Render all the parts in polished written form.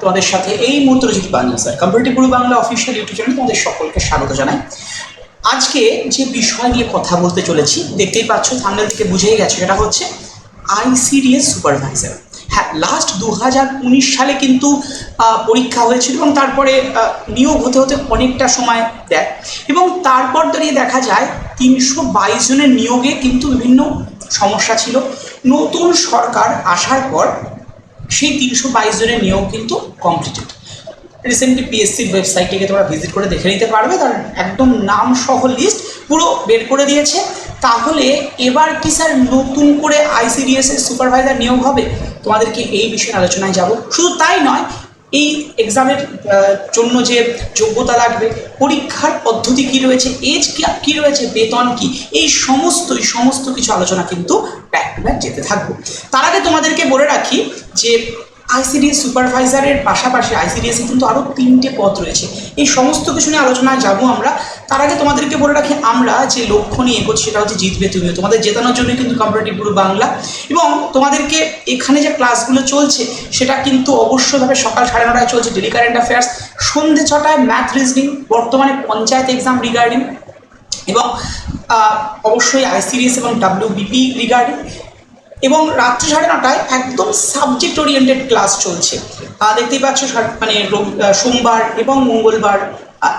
তোমাদের সাথে এই মুহূর্তে রচিত বাংলা স্যার কম্পারেটিভ গুরু বাংলা অফিসিয়াল ইউটিউব চ্যানেলে তোমাদের সকলকে স্বাগত জানাই। আজকে যে বিষয় নিয়ে কথা বলতে চলেছি দেখতেই পাচ্ছ, থাম্বনেল থেকে বুঝেই গেছো, সেটা হচ্ছে আইসিডিএস সুপারভাইজার। হ্যাঁ, লাস্ট 2019 সালে কিন্তু পরীক্ষা হয়েছিল এবং তারপরে নিয়োগ হতে হতে অনেকটা সময় দেয় এবং তারপর দাঁড়িয়ে দেখা যায় 322 জনের নিয়োগে কিন্তু বিভিন্ন সমস্যা ছিল। নতুন সরকার আসার পর সেই 322 জনের নিয়োগ কিন্তু কমপ্লিটেড। রিসেন্টলি পিএসসির ওয়েবসাইটটিকে তোমরা ভিজিট করে দেখে নিতে পারবে, তার একদম নাম সহ লিস্ট পুরো বের করে দিয়েছে। তাহলে এবার কি স্যার নতুন করে আইসিডিএস এর সুপারভাইজার নিয়োগ হবে? তোমাদেরকে এই বিষয়ে আলোচনায় যাব। শুধু তাই নয়, এই এক্সামের জন্য যে যোগ্যতা লাগবে, পরীক্ষার পদ্ধতি কী রয়েছে, এজ কী রয়েছে, বেতন কী, এই সমস্ত কিছু আলোচনা কিন্তু ব্যাক টু ব্যাক যেতে থাকবো। তার আগে তোমাদেরকে বলে রাখি যে আইসিডিএস সুপারভাইজারের পাশাপাশি আইসিডিএসে কিন্তু আরও 3টে পদ রয়েছে। এই সমস্ত কিছু নিয়ে আলোচনায় যাবো আমরা। তার আগে তোমাদেরকে বলে রাখি, আমরা যে লক্ষ্য নিয়ে এগোচ্ছি সেটা হচ্ছে জিতবে তুমিও। তোমাদের জেতানোর জন্য কিন্তু কম্পারেটিভ গুরু বাংলা, এবং তোমাদেরকে এখানে যে ক্লাসগুলো চলছে সেটা কিন্তু অবশ্যইভাবে সকাল 9:30টায় চলছে ডেলি কারেন্ট অ্যাফেয়ার্স, সন্ধ্যে 6টায় ম্যাথ রিজনিং, বর্তমানে পঞ্চায়েত এক্সাম রিগার্ডিং, এবং অবশ্যই আইসিডিএস এবং ডাব্লিউবিপি রিগার্ডিং, এবং রাত্রি 9:30টায় একদম সাবজেক্ট ওরিয়েন্টেড ক্লাস চলছে। দেখতেই পাচ্ছ, মানে সোমবার এবং মঙ্গলবার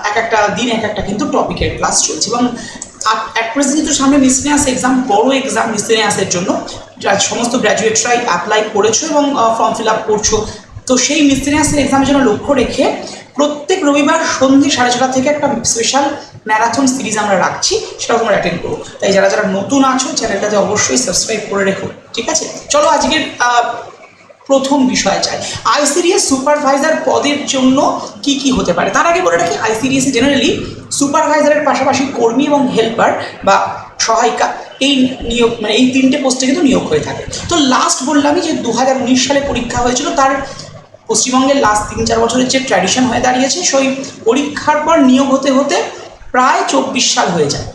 এক একটা দিন এক একটা কিন্তু টপিকের ক্লাস চলছে। এবং অ্যাট প্রেজেন্ট কিন্তু সামনে মিসলেনিয়াস এক্সাম, বড় এক্সাম মিসলেনিয়াসের জন্য সমস্ত গ্র্যাজুয়েটরাই অ্যাপ্লাই করেছো এবং ফর্ম ফিল আপ করছো। তো সেই মিসলেনিয়াসের এক্সামের জন্য লক্ষ্য রেখে প্রত্যেক রবিবার সন্ধ্যে 6:30 থেকে একটা স্পেশাল ম্যারাথন সিরিজ আমরা রাখছি, সেটাও তোমরা অ্যাটেন্ড করো। তাই যারা যারা নতুন আছো চ্যানেলটাতে অবশ্যই সাবস্ক্রাইব করে রেখো, ঠিক আছে? চলো আজকের প্রথম বিষয়ে যাই। আইসিডিএস সুপারভাইজার পদের জন্য কি কি হতে পারে তার আগে বলে রাখি, আইসিডিএস এ জেনারেলি সুপারভাইজারের পাশাপাশি কর্মী এবং হেল্পার বা সহায়িকা, এই নিয়োগ মানে এই 3টে পোস্টে কিন্তু নিয়োগ হয়ে থাকে। তো লাস্ট বললামই যে 2019 সালে পরীক্ষা হয়েছিল, তার পশ্চিমবঙ্গের লাস্ট 3-4 বছরের যে ট্র্যাডিশন হয়ে দাঁড়িয়েছে, সেই পরীক্ষার পর নিয়োগ হতে হতে প্রায় 24 সাল হয়ে যায়।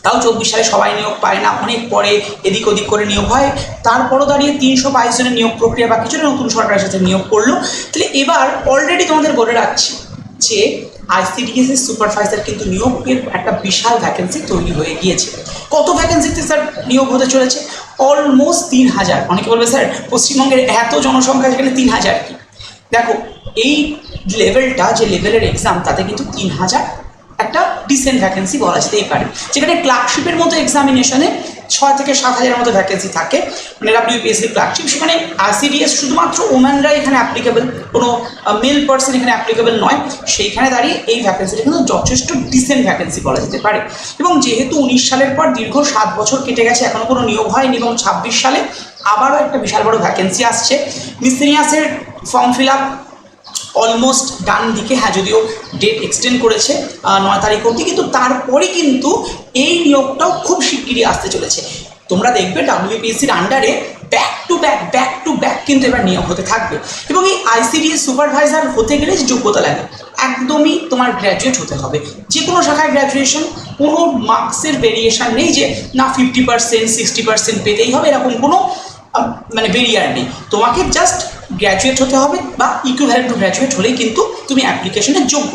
তাও 24 সালে সবাই নিয়োগ পায় না, অনেক পরে এদিক ওদিক করে নিয়োগ হয়। তারপরও দাঁড়িয়ে 322 জনের নিয়োগ প্রক্রিয়া বাকি ছিল, নতুন সরকারের সাথে নিয়োগ করলো। তাহলে এবার অলরেডি তোমাদের বলে রাখছি যে আইসিডিএস এর সুপারভাইজার কিন্তু নিয়োগের একটা বিশাল ভ্যাকেন্সি তৈরি হয়ে গিয়েছে। কত ভ্যাকেন্সিতে স্যার নিয়োগ হতে চলেছে? অলমোস্ট 3000। অনেকে বলবে স্যার পশ্চিমবঙ্গের এত জনসংখ্যা, যেখানে 3000 কি? দেখো, এই লেভেলটা যে লেভেলের এক্সাম, তাতে কিন্তু 3000 একটা ডিসেন্ট ভ্যাকেন্সি বলা যেতেই পারে। যেখানে ক্লার্কশিপের মতো এক্সামিনেশনে 6 থেকে 7,000 মতো ভ্যাকেন্সি থাকে, মানে ডাব্লিউপিএসসি ক্লার্কশিপ। সেখানে আইসিডিএস শুধুমাত্র ওম্যানরাই এখানে অ্যাপ্লিকেবল, কোনো মেল পার্সন এখানে অ্যাপ্লিকেবল নয়। সেইখানে দাঁড়িয়ে এই ভ্যাকেন্সিটা কিন্তু যথেষ্ট ডিসেন্ট ভ্যাকেন্সি বলা যেতে পারে। এবং যেহেতু 19 সালের পর দীর্ঘ 7 বছর কেটে গেছে, এখনও কোনো নিয়োগ হয়নি, এবং 26 সালে আবারও একটা বিশাল বড় ভ্যাকেন্সি আসছে। মিসলেনিয়াসের form fill up almost done দিকে, হ্যাঁ যদিও ডেট এক্সটেন্ড করেছে 9 তারিখ অবধি, কিন্তু তারপরে কিন্তু এই নিয়োগটাও খুব শিগগিরই আসতে চলেছে। তোমরা দেখবে ডাব্লিউপিএসসির আন্ডারে ব্যাক টু ব্যাক কিন্তু এবার নিয়োগ হতে থাকবে। এবং এই আইসিডিএস সুপারভাইজার হতে গেলে যে যোগ্যতা লাগে, একদমই তোমার গ্র্যাজুয়েট হতে হবে। যে কোনো শাখায় গ্র্যাজুয়েশন, কোনো মার্কসের ভেরিয়েশন নেই যে না 50%, 60% পেতেই হবে, এরকম কোনো মানে ভেরিয়ার নেই। তোমাকে জাস্ট গ্র্যাজুয়েট হতে হবে বা ইকুইভ্যালেন্ট টু গ্র্যাজুয়েট হলেই কিন্তু তুমি অ্যাপ্লিকেশনের যোগ্য।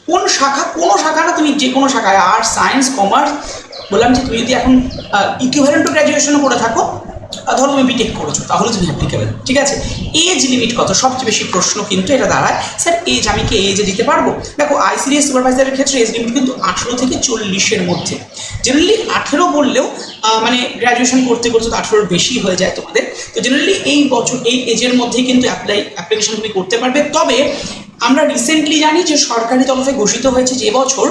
কোন শাখা, কোনো শাখা না, তুমি যে কোনো শাখায় আর্টস, সায়েন্স, কমার্স, বললাম যে তুমি যদি এখন ইকুইভ্যালেন্ট টু গ্র্যাজুয়েশনও করে থাকো, ধরো তুমি বিটেক করেছো, তাহলে তুমি অ্যাপ্লিকেবল, ঠিক আছে? এজ লিমিট কত? সবচেয়ে বেশি প্রশ্ন কিন্তু এটা দাঁড়ায়, স্যার এজ আমি কি এজে দিতে পারবো? দেখো, আইসিডিএস সুপারভাইজারের ক্ষেত্রে এজ লিমিট কিন্তু 18 থেকে 40-এর মধ্যে। জেনারেলি 18 বললেও মানে গ্র্যাজুয়েশন করতে করতে তো 18-এর বেশি হয়ে যায় তোমাদের। তো জেনারেলি এই বছর এই এজের মধ্যেই কিন্তু অ্যাপ্লিকেশন তুমি করতে পারবে। তবে আমরা রিসেন্টলি জানি যে সরকারি তরফে ঘোষিত হয়েছে যে এবছর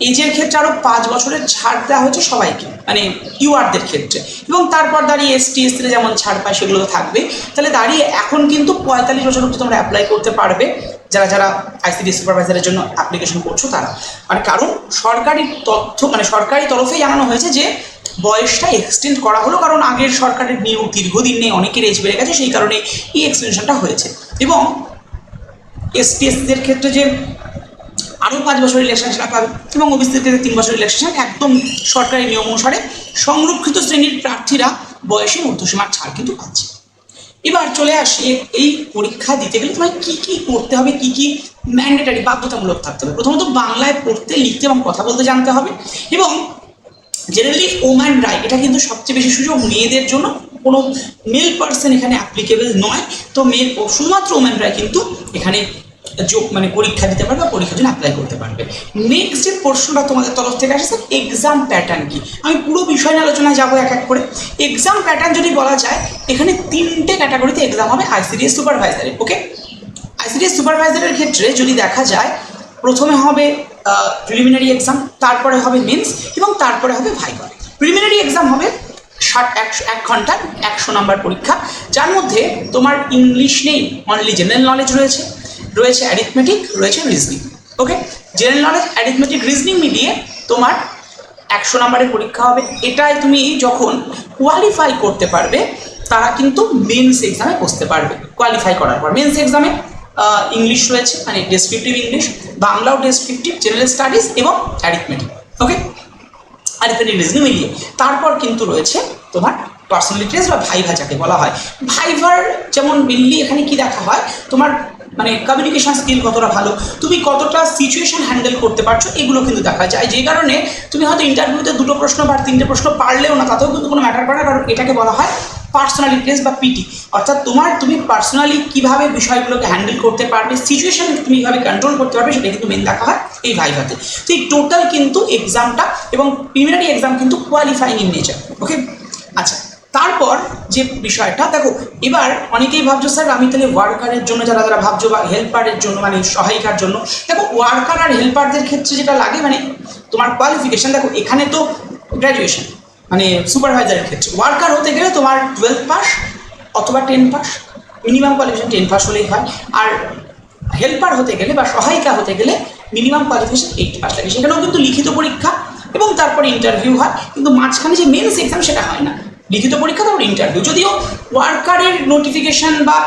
এজের ক্ষেত্রে আরও 5 বছরের ছাড় দেওয়া হয়েছে সবাইকে, মানে ইউআরদের ক্ষেত্রে। এবং তারপর দাঁড়িয়ে এসটিতে যেমন ছাড় পায় সেগুলো তো থাকবে। তাহলে দাঁড়িয়ে এখন কিন্তু 45 বছর অবধি তোমরা অ্যাপ্লাই করতে পারবে, যারা যারা আইসিডিএস সুপারভাইজারের জন্য অ্যাপ্লিকেশন করছো তারা। মানে কারণ সরকারি তথ্য, মানে সরকারি তরফেই জানানো হয়েছে যে বয়সটা এক্সটেন্ড করা হলো, কারণ আগের সরকারের নিয়োগ দীর্ঘদিন নেই, অনেকের এজ বেড়ে গেছে, সেই কারণে এই এক্সটেনশনটা হয়েছে। এবং এসটিএসদের ক্ষেত্রে যে আরও 5 বছরের রিল্যাক্সেশন পাবে, এবং ওবিসিদের ক্ষেত্রে 3 বছরের রিল্যাক্সেশন, একদম সরকারি নিয়ম অনুসারে সংরক্ষিত শ্রেণীর প্রার্থীরা বয়সের ঊর্ধ্বসীমার ছাড় কিন্তু পাচ্ছে। এবার চলে আসি এই পরীক্ষা দিতে গেলে তোমায় কি কি করতে হবে, কি কি ম্যান্ডেটারি বাধ্যতামূলক থাকতে হবে। প্রথমত বাংলায় পড়তে, লিখতে এবং কথা বলতে জানতে হবে, এবং জেনারেলি ওম্যান রাইট, এটা কিন্তু সবচেয়ে বেশি সুযোগ মেয়েদের জন্য, কোনো মেল পার্সন এখানে অ্যাপ্লিকেবল নয়। তো মেল শুধুমাত্র ওম্যান রাইট কিন্তু এখানে মানে পরীক্ষা দিতে পারবে, পরীক্ষার জন্য অ্যাপ্লাই করতে পারবে। নেক্সট যে প্রশ্নটা তোমাদের তরফ থেকে আসে, স্যার এক্সাম প্যাটার্ন কি? আমি পুরো বিষয় নিয়ে আলোচনায় যাবো এক এক করে। এক্সাম প্যাটার্ন যদি বলা যায়, এখানে 3টে ক্যাটাগরিতে এক্সাম হবে আইসিডিএস সুপারভাইজারের। ওকে, আইসিডিএস সুপারভাইজারের ক্ষেত্রে যদি দেখা যায়, প্রথমে হবে প্রিলিমিনারি এক্সাম, তারপরে হবে মেন্স, এবং তারপরে হবে ভাইভা। প্রিলিমিনারি এক্সাম হবে 1 ঘন্টার 100 নম্বর পরীক্ষা, যার মধ্যে তোমার ইংলিশ নেই, অনলি জেনারেল নলেজ রয়েছে, রয়েছে অ্যারিথমেটিক, রয়েছে রিজনিং। ওকে, জেনারেল নলেজ, অ্যারিথমেটিক, রিজনিং মিলিয়ে তোমার 100 নম্বরের পরীক্ষা হবে। এটাই তুমি যখন কোয়ালিফাই করতে পারবে, তারা কিন্তু মেন্স এক্সামে বসতে পারবে। কোয়ালিফাই করার পর মেন্স এক্সামে ইংলিশ রয়েছে, মানে ডেসক্রিপটিভ ইংলিশ, বাংলাও ডেসক্রিপটিভ, জেনারেল স্টাডিজ এবং অ্যারিথমেটিক। ওকে, অ্যারিথমেটিক, রিজনিং মিলিয়ে তারপর কিন্তু রয়েছে তোমার পার্সোনালিটি টেস্ট বা ভাইভা যাকে বলা হয়। ভাইভার যেমন মেনলি এখানে কি দেখা হয়, তোমার মানে কমিউনিকেশন স্কিল কতটা ভালো, তুমি কতটা সিচুয়েশন হ্যান্ডেল করতে পারছো, এগুলো কিন্তু দেখা যায়। যে কারণে তুমি হয়তো ইন্টারভিউতে 2টো প্রশ্ন বা 3টে প্রশ্ন পারলেও না, তাতেও কিন্তু কোনো ম্যাটার করে না, কারণ এটাকে বলা হয় পার্সোনালিটি টেস্ট বা পিটি। অর্থাৎ তুমি পার্সোনালি কীভাবে বিষয়গুলোকে হ্যান্ডেল করতে পারবে, সিচুয়েশনকে তুমি কীভাবে কন্ট্রোল করতে পারবে, সেটা কিন্তু মেন দেখা হয় এই ভাইভাতে। তো এই টোটাল কিন্তু এক্সামটা এবং প্রিলিমিনারি এক্সাম কিন্তু কোয়ালিফাইং ইন নেচার। ওকে, আচ্ছা, তারপর যে বিষয়টা দেখো, এবার অনেকেই ভাবছো স্যার আমি তাহলে ওয়ার্কারের জন্য, যারা যারা ভাবছো, বা হেল্পারের জন্য, মানে সহায়িকার জন্য, দেখো ওয়ার্কার আর হেল্পারদের ক্ষেত্রে যেটা লাগে, মানে তোমার কোয়ালিফিকেশান, দেখো এখানে তো গ্র্যাজুয়েশন, মানে সুপারভাইজারের ক্ষেত্রে ওয়ার্কার হতে গেলে তোমার 12 পাস অথবা 10 পাস, মিনিমাম কোয়ালিফিকেশন 10 পাস হলেই হয়। আর হেল্পার হতে গেলে বা সহায়িকা হতে গেলে মিনিমাম কোয়ালিফিকেশন 8 পাস লাগে। সেখানেও কিন্তু লিখিত পরীক্ষা এবং তারপরে ইন্টারভিউ হয়, কিন্তু মাঝখানে যে মেন্স এক্সাম সেটা হয় না, লিখিত পরীক্ষা তারপর ইন্টারভিউ। যদিও ওয়ার্কারের নোটিফিকেশান বা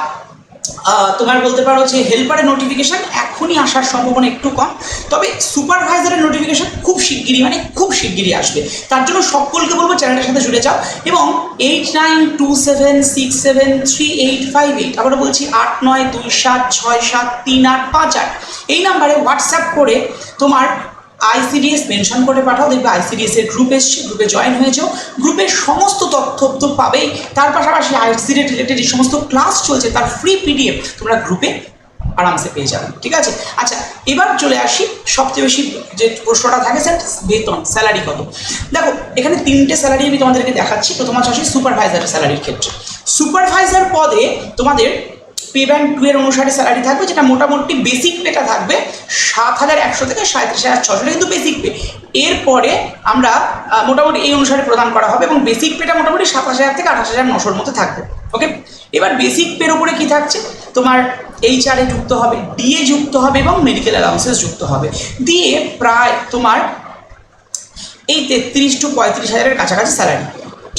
তোমার বলতে পারো যে হেল্পারের নোটিফিকেশান এখনই আসার সম্ভাবনা একটু কম, তবে সুপারভাইজারের নোটিফিকেশান খুব শিগগিরই, মানে খুব শিগগিরই আসবে। তার জন্য সকলকে বলবো চ্যানেলটার সাথে জুড়ে যাও, এবং 8927673858, আবারও বলছি 8927673858, এই নাম্বারে হোয়াটসঅ্যাপ করে তোমার আইসিডিএস মেনশন করে পাঠাও, দেখবে আইসিডিএস এর গ্রুপ এসছে, গ্রুপে জয়েন হয়ে যাও। গ্রুপের সমস্ত তথ্য তো পাবেই, তার পাশাপাশি আইসিডিএস রিলেটেড যে সমস্ত ক্লাস চলছে তার ফ্রি পিডিএফ তোমরা গ্রুপে আরামসে পেয়ে যাবে। ঠিক আছে, আচ্ছা এবার চলে আসি সবচেয়ে বেশি যে প্রশ্নটা থাকে, স্যার বেতন, স্যালারি কত? দেখো এখানে 3টে স্যালারি আমি তোমাদেরকে দেখাচ্ছি। প্রথম আসি সুপারভাইজারের স্যালারির ক্ষেত্রে। সুপারভাইজার পদে তোমাদের পে ব্যান্ড 2 এর অনুসারে স্যালারি থাকবে, যেটা মোটামুটি বেসিক পেটা থাকবে 7,100 থেকে 37,600, কিন্তু বেসিক পে। এরপরে আমরা মোটামুটি এই অনুসারে প্রদান করা হবে, এবং বেসিক পেটা মোটামুটি 27,000 থেকে 28,900 মধ্যে থাকবে। ওকে, এবার বেসিক পের ওপরে কী থাকছে, তোমার এইচআরএ যুক্ত হবে, ডিএ যুক্ত হবে, এবং মেডিকেল অ্যালাউন্সেস যুক্ত হবে, দিয়ে প্রায় তোমার এই 33 to 35 হাজারের কাছাকাছি স্যালারি।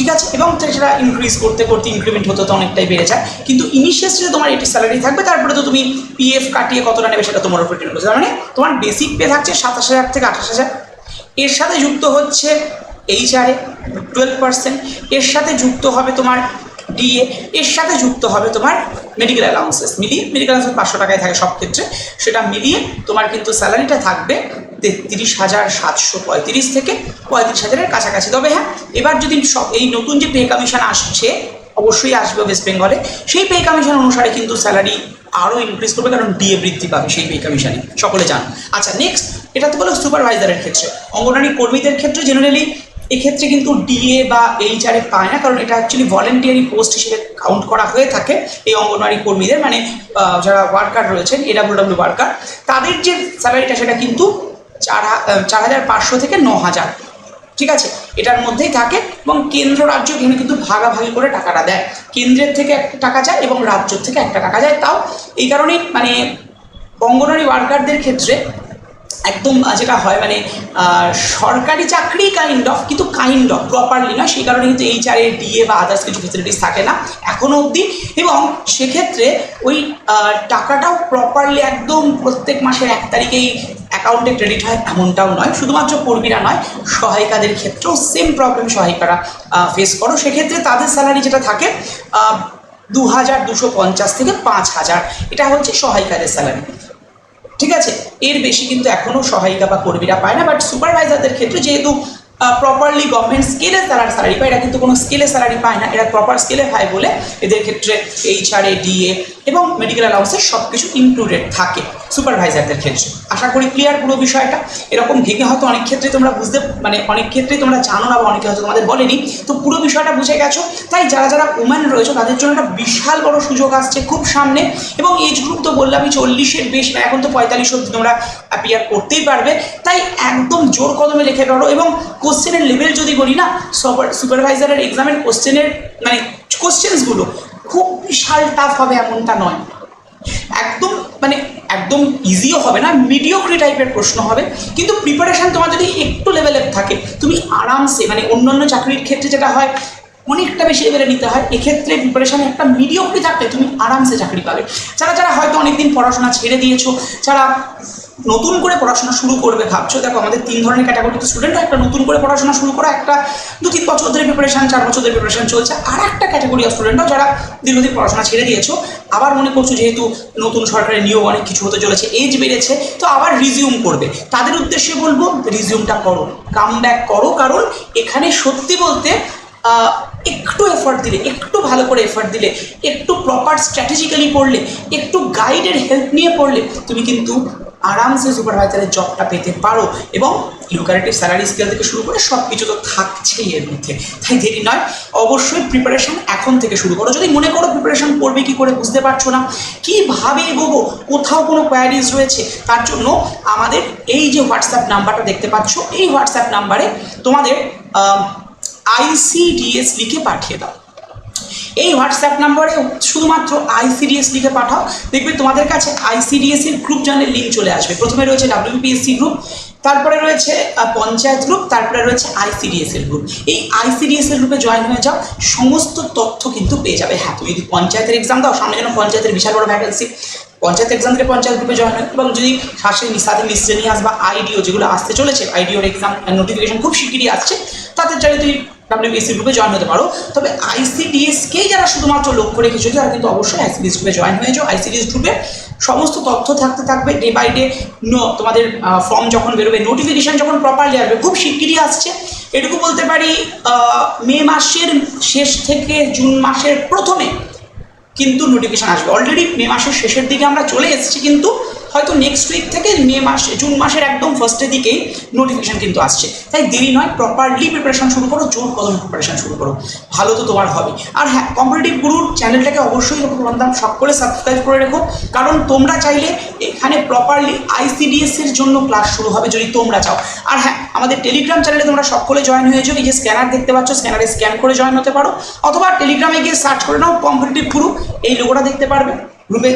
ঠিক আছে, এবং সেটা ইনক্রিজ করতে করতে ইনক্রিমেন্ট হতে তো অনেকটাই বেড়ে যায়, কিন্তু ইনিশিয়াল স্টেজে তোমার এটি স্যালারি থাকবে, তারপরে তো তুমি পিএফ কাটিয়ে কতটা নেবে সেটা তোমার উপর ডিপেন্ড করছে। মানে তোমার বেসিক পে থাকছে 27,000 থেকে 28,000, এর সাথে যুক্ত হচ্ছে এইচআরএ 12%, এর সাথে যুক্ত হবে তোমার ডিএ, এর সাথে যুক্ত হবে তোমার মেডিকেল অ্যালাউন্সেস, মিলিয়ে মেডিকেল অ্যালাউন্সেস 500 টাকায় থাকে সব ক্ষেত্রে, সেটা মিলিয়ে তোমার কিন্তু স্যালারিটা থাকবে 33,735 থেকে 35,000-এর কাছাকাছি। তবে হ্যাঁ, এবার যদি সব এই নতুন যে পে কমিশন আসছে, অবশ্যই আসবে ওয়েস্ট বেঙ্গলে, সেই পে কমিশন অনুসারে কিন্তু স্যালারি আরও ইনক্রিজ করবে, কারণ ডিএ বৃদ্ধি পাবে সেই পে কমিশনে, সকলে জান। আচ্ছা নেক্সট, এটা তো বলো সুপারভাইজারের ক্ষেত্রে। অঙ্গনওয়াড়ি কর্মীদের ক্ষেত্রে জেনারেলি এক্ষেত্রে কিন্তু ডিএ বা এইচআরএ পায় না, কারণ এটা অ্যাকচুয়ালি ভলেন্টিয়ারি পোস্ট হিসেবে কাউন্ট করা হয়ে থাকে এই অঙ্গনওয়াড়ি কর্মীদের, মানে যারা ওয়ার্কার রয়েছেন, এডাব্লিউডব্লিউ ওয়ার্কার, তাদের যে স্যালারিটা সেটা কিন্তু 4,500 থেকে 9,000। ঠিক আছে, এটার মধ্যেই থাকে, এবং কেন্দ্র রাজ্য এখানে কিন্তু ভাগাভাগি করে টাকাটা দেয়, কেন্দ্রের থেকে একটা টাকা যায় এবং রাজ্যের থেকে একটা টাকা যায়। তাও এই কারণেই মানে অঙ্গনওয়াড়ি ওয়ার্কারদের ক্ষেত্রে একদম যেটা হয়, মানে সরকারি চাকরি কাইন্ড অফ, কিন্তু কাইন্ড অফ প্রপারলি নয়, সেই কারণে কিন্তু এইচআরএ, ডিএ বা আদার্স কিছু ফেসিলিটিস থাকে না এখনও অবধি, এবং সেক্ষেত্রে ওই টাকাটাও প্রপারলি একদম প্রত্যেক মাসের 1 তারিখেই অ্যাকাউন্টে ক্রেডিট হয় এমনটাও নয়। শুধুমাত্র কর্মীরা নয়, সহায়িকাদের ক্ষেত্রেও সেম প্রবলেম সহায়িকারা ফেস করো। সেক্ষেত্রে তাদের স্যালারি যেটা থাকে 2250 থেকে 5000, এটা হচ্ছে সহায়িকাদের স্যালারি। ঠিক আছে, এর বেশি কিন্তু এখনো সহায়িকা বা কর্মীরা পায় না। বাট সুপারভাইজারদের ক্ষেত্রে যেহেতু প্রপারলি গভর্নমেন্ট স্কেলে তারা স্যালারি পায়, এরা কিন্তু কোনো স্কেলে স্যালারি পায় না, এরা প্রপার স্কেলে পায় বলে এদের ক্ষেত্রে HRA, DA এবং মেডিকেল অ্যালাউন্সের সব কিছু ইনক্লুডেড থাকে সুপারভাইজারদের ক্ষেত্রে। আশা করি ক্লিয়ার পুরো বিষয়টা। এরকম ভেঙে হয়তো অনেক ক্ষেত্রে তোমরা বুঝতে, মানে অনেক ক্ষেত্রেই তোমরা জানো না বা অনেকে হয়তো তোমাদের বলেনি, তো পুরো বিষয়টা বুঝে গেছো। তাই যারা যারা উম্যান রয়েছে তাদের জন্য একটা বিশাল বড় সুযোগ আসছে খুব সামনে। এবং এজ গ্রুপ তো বললামই 40-এর বেশি, এখন তো 45 অবধি তোমরা অ্যাপিয়ার করতেই পারবে। তাই একদম জোর কদমে লিখে পড়ো। এবং কোশ্চেনের লেভেল যদি বলি না, সুপারভাইজারের এক্সামের কোশ্চেনের মানে কোশ্চেন্সগুলো খুব বিশাল টাফ হবে এমনটা নয়, একদম মানে একদম ইজিও হবে না, মিডিওক্রি টাইপের প্রশ্ন হবে। কিন্তু প্রিপারেশন তোমার যদি একটু লেভেলের থাকে, তুমি আরামসে, মানে অন্যান্য চাকরির ক্ষেত্রে যেটা হয় অনেকটা বেশি লেভেলে নিতে হয়, এক্ষেত্রে প্রিপারেশনে একটা মিডিওক্রি থাকলে তুমি আরামসে চাকরি পাবে। যারা যারা হয়তো অনেকদিন পড়াশোনা ছেড়ে দিয়েছো, যারা নতুন করে পড়াশোনা শুরু করবে ভাবছো, দেখো আমাদের 3 ধরনের ক্যাটাগরিতে স্টুডেন্ট, একটা নতুন করে পড়াশোনা শুরু করা, একটা 2-3 বছর ধরে প্রিপারেশন, 4 বছর ধরে প্রিপারেশন চলছে, আর একটা ক্যাটাগরি অফ স্টুডেন্টও যারা দীর্ঘদিন পড়াশোনা ছেড়ে দিয়েছো, আবার মনে করছো যেহেতু নতুন সরকারের নিয়োগ অনেক কিছু হতে চলেছে, এজ বেড়েছে, তো আবার রিজিউম করবে। তাদের উদ্দেশ্যে বলবো রিজিউমটা করো, কাম ব্যাক করো। কারণ এখানে সত্যি বলতে একটু এফর্ট দিলে, একটু ভালো করে এফর্ট দিলে, একটু প্রপার স্ট্র্যাটেজিক্যালি পড়লে, একটু গাইডের হেল্প নিয়ে পড়লে তুমি কিন্তু আরামসে সুপারভাইজারের জবটা পেতে পারো। এবং লুকারেটিভ স্যালারি স্কেল থেকে শুরু করে সব কিছু তো থাকছেই এর মধ্যে। তাই দেরি নয়, অবশ্যই প্রিপারেশন এখন থেকে শুরু করো। যদি মনে করো প্রিপারেশন করবে কি করে বুঝতে পারছো না, কীভাবে এগোবো, কোথাও কোনো কোয়ারিজ রয়েছে, তার জন্য আমাদের এই যে হোয়াটসঅ্যাপ নাম্বারটা দেখতে পাচ্ছ, এই হোয়াটসঅ্যাপ নাম্বারে তোমাদের ICDS লিখে পাঠিয়ে দাও। এই হোয়াটসঅ্যাপ নম্বরে শুধুমাত্র ICDS লিখে পাঠাও, দেখবে তোমাদের কাছে ICDS এর গ্রুপ জার্নের লিঙ্ক চলে আসবে। প্রথমে রয়েছে WPSC গ্রুপ, তারপরে রয়েছে পঞ্চায়েত গ্রুপ, তারপরে রয়েছে ICDS এর গ্রুপ। এই ICDS এর গ্রুপে জয়েন হয়ে যাও, সমস্ত তথ্য কিন্তু পেয়ে যাবে। হ্যাঁ, তুমি যদি পঞ্চায়েতের এক্সাম দাও, সামনে যেন পঞ্চায়েতের বিশাল বড় ভ্যাকেন্সি, পঞ্চায়েত এক্সাম থেকে পঞ্চায়েত গ্রুপে জয়েন হয়। এবং যদি সাথে মিসজেনিয়াস বা IDO যেগুলো আসতে চলেছে, IDOর এক্সাম নোটিফিকেশন খুব শিগগিরই আসছে, তাদের চাইলে তুমি WPSC গ্রুপে জয়েন হতে পারো। তবে ICDSকেই যারা শুধুমাত্র লক্ষ্য রেখেছো, তারা কিন্তু অবশ্যই ICDS গ্রুপে জয়েন হয়ে যাও। ICDS গ্রুপে সমস্ত তথ্য থাকতে থাকবে, ডে বাই ডে তোমাদের ফর্ম যখন বেরোবে, নোটিফিকেশান যখন প্রপারলি আসবে, খুব শিগগিরই আসছে। এটুকু বলতে পারি, মে মাসের শেষ থেকে জুন মাসের প্রথমে কিন্তু নোটিফিকেশান আসবে। অলরেডি মে মাসের শেষের দিকে আমরা চলে এসেছি, কিন্তু হয়তো নেক্সট উইক থেকে জুন মাসের একদম ফার্স্টের দিকেই নোটিফিকেশান কিন্তু আসছে। তাই দেরি নয়, প্রপারলি প্রিপারেশন শুরু করো, জোর কদম প্রিপারেশন শুরু করো, ভালো তো তোমার হবে। আর হ্যাঁ, কম্পিটিটিভ গুরুর চ্যানেলটাকে অবশ্যই সকলে সাবস্ক্রাইব করে রেখো, কারণ তোমরা চাইলে এখানে প্রপারলি ICDS এর জন্য ক্লাস শুরু হবে যদি তোমরা চাও। আর হ্যাঁ, আমাদের টেলিগ্রাম চ্যানেলে তোমরা সকলে জয়েন হয়ে যাও। এই যে স্ক্যানার দেখতে পাচ্ছ, স্ক্যানারে স্ক্যান করে জয়েন হতে পারো, অথবা টেলিগ্রামে গিয়ে সার্চ করে নাও কম্পিটিটিভ গুরু, এই লোগোটা দেখতে পারবে। গ্রুপে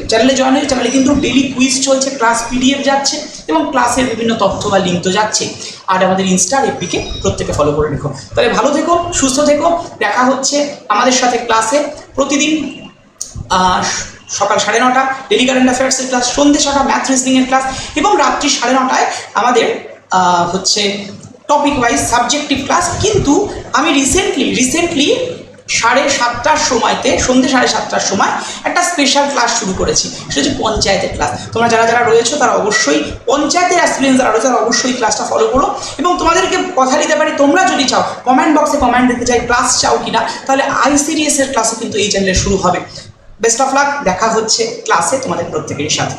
চ্যানেলে জয়েন হয়ে, চ্যানেলে কিন্তু ডেলি কুইজ চলছে, ক্লাস PDF যাচ্ছে এবং ক্লাসের বিভিন্ন তথ্য বা লিঙ্ক তো যাচ্ছে। আর আমাদের ইনস্টা আর FB কে প্রত্যেকে ফলো করে রেখো। তাহলে ভালো থেকো, সুস্থ থেকো, দেখা হচ্ছে আমাদের সাথে ক্লাসে প্রতিদিন সকাল 9:30 ডেলি কারেন্ট অ্যাফেয়ার্সের ক্লাস, সন্ধ্যে 6টা ম্যাথ রিজনিংয়ের ক্লাস, এবং রাত্রি 9:30 আমাদের হচ্ছে টপিক ওয়াইজ সাবজেক্টিভ ক্লাস। কিন্তু আমি রিসেন্টলি 7:30টার সময়তে, সন্ধ্যে 7:30টার সময় একটা স্পেশাল ক্লাস শুরু করেছি, সেটা হচ্ছে পঞ্চায়েতের ক্লাস। তোমরা যারা যারা রয়েছো তারা অবশ্যই পঞ্চায়েতের অ্যাসপিরেন্স যারা রয়েছে তারা অবশ্যই ক্লাসটা ফলো করো। এবং তোমাদেরকে কথা দিতে পারি, তোমরা যদি চাও কমেন্ট বক্সে কমেন্ট দিতে চাই ক্লাস চাও কিনা, তাহলে ICDS এর ক্লাসও কিন্তু এই চ্যানেলে শুরু হবে। বেস্ট অফ লাক, দেখা হচ্ছে ক্লাসে তোমাদের প্রত্যেকের সাথে।